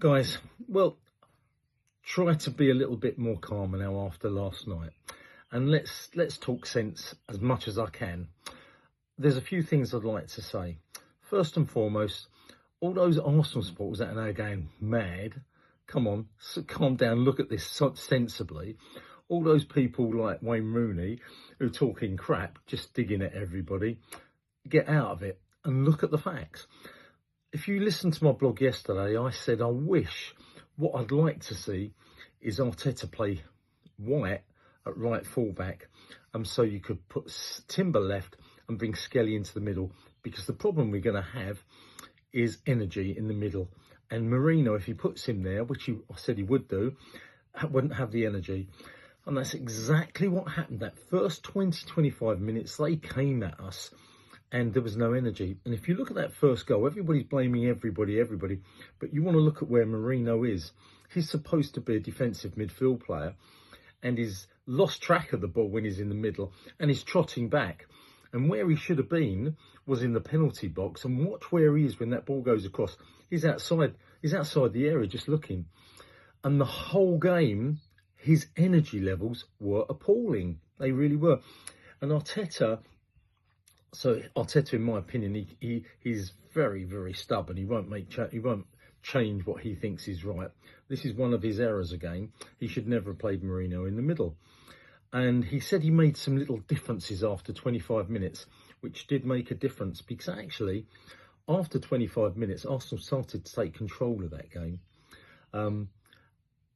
Guys, well, try to be a little bit more calmer now after last night, and let's talk sense as much as I can. There's a few things I'd like to say. First and foremost, all those Arsenal supporters that are now going mad, come on, calm down, look at this sensibly. All those people like Wayne Rooney who are talking crap, just digging at everybody, get out of it and look at the facts. If you listened to my blog yesterday, I said I wish, what I'd like to see is Arteta play White at right fullback, so you could put Timber left and bring Skelly into the middle, because the problem we're going to have is energy in the middle. And Marino, if he puts him there, which I said he would do, wouldn't have the energy. And that's exactly what happened. That first 20-25 minutes, they came at us and there was no energy. And if you look at that first goal, everybody's blaming everybody, but you want to look at where Marino is. He's supposed to be a defensive midfield player, and he's lost track of the ball when he's in the middle, and he's trotting back. And where he should have been was in the penalty box. And watch where he is when that ball goes across. He's outside the area just looking. And the whole game, his energy levels were appalling. They really were. And Arteta, in my opinion, he's very, very stubborn. He won't change what he thinks is right. This is one of his errors again. He should never have played Marino in the middle. And he said he made some little differences after 25 minutes, which did make a difference, because actually, after 25 minutes, Arsenal started to take control of that game.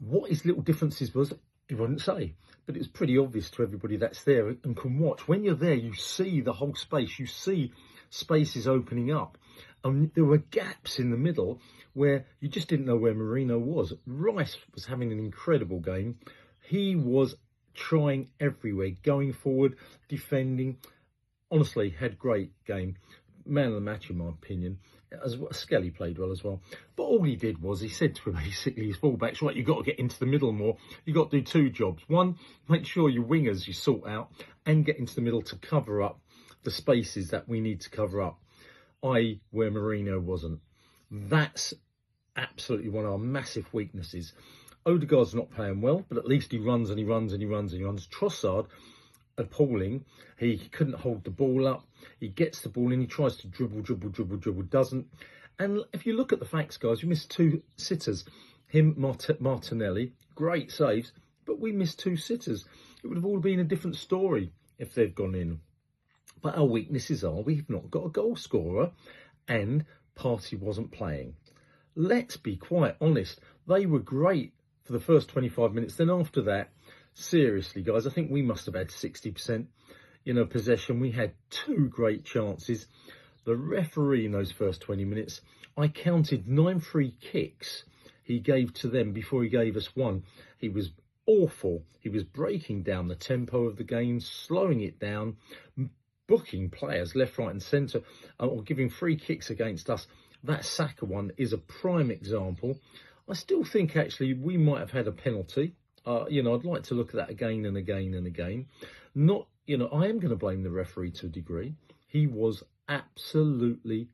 What his little differences was, he wouldn't say, but it's pretty obvious to everybody that's there and can watch. When you're there, you see the whole space. You see spaces opening up. And there were gaps in the middle where you just didn't know where Marino was. Rice was having an incredible game. He was trying everywhere, going forward, defending. Honestly, had great game. Man of the match, in my opinion. As well, Skelly played well as well. But all he did was, he said to basically his fullbacks, right, you've got to get into the middle more. You've got to do two jobs. One, make sure your wingers you sort out and get into the middle to cover up the spaces that we need to cover up, i.e. where Marino wasn't. That's absolutely one of our massive weaknesses. Odegaard's not playing well, but at least he runs and he runs and he runs and he runs. Trossard, appalling. He couldn't hold the ball up. He gets the ball in, he tries to dribble, doesn't. And if you look at the facts, guys, we missed two sitters. Him, Martinelli, great saves, but we missed two sitters. It would have all been a different story if they'd gone in. But our weaknesses are, we've not got a goal scorer, and Partey wasn't playing. Let's be quite honest. They were great for the first 25 minutes. Then after that, seriously, guys, I think we must have had 60%, possession. We had two great chances. The referee in those first 20 minutes, I counted 9 free kicks he gave to them before he gave us one. He was awful. He was breaking down the tempo of the game, slowing it down, booking players left, right and centre, or giving free kicks against us. That Saka one is a prime example. I still think, actually, we might have had a penalty. I'd like to look at that again and again and again. I am going to blame the referee to a degree. He was absolutely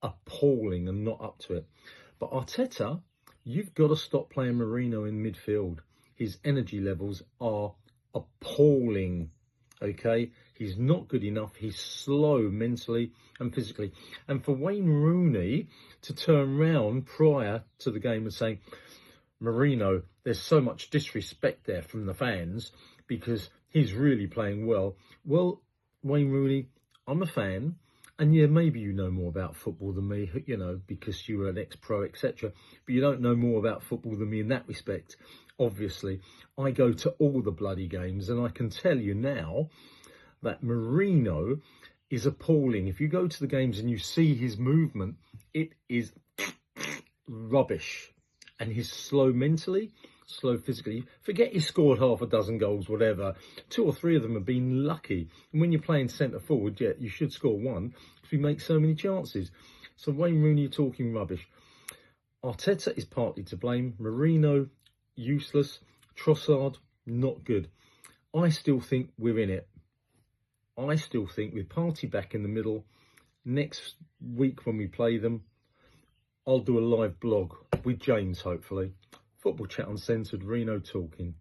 appalling and not up to it. But Arteta, you've got to stop playing Marino in midfield. His energy levels are appalling. Okay, he's not good enough. He's slow mentally and physically. And for Wayne Rooney to turn round prior to the game and say, Marino, there's so much disrespect there from the fans because he's really playing well. Well, Wayne Rooney, I'm a fan. And yeah, maybe you know more about football than me, because you were an ex-pro, etc. But you don't know more about football than me in that respect. Obviously, I go to all the bloody games, and I can tell you now that Marino is appalling. If you go to the games and you see his movement, it is rubbish. And he's slow mentally, slow physically. Forget he scored half a dozen goals, whatever. 2 or 3 of them have been lucky. And when you're playing centre forward, yeah, you should score one because we make so many chances. So Wayne Rooney, you're talking rubbish. Arteta is partly to blame. Marino, useless. Trossard, not good. I still think we're in it. I still think with Partey back in the middle, next week when we play them, I'll do a live blog with James, hopefully. Football Chat Uncensored, Reno talking.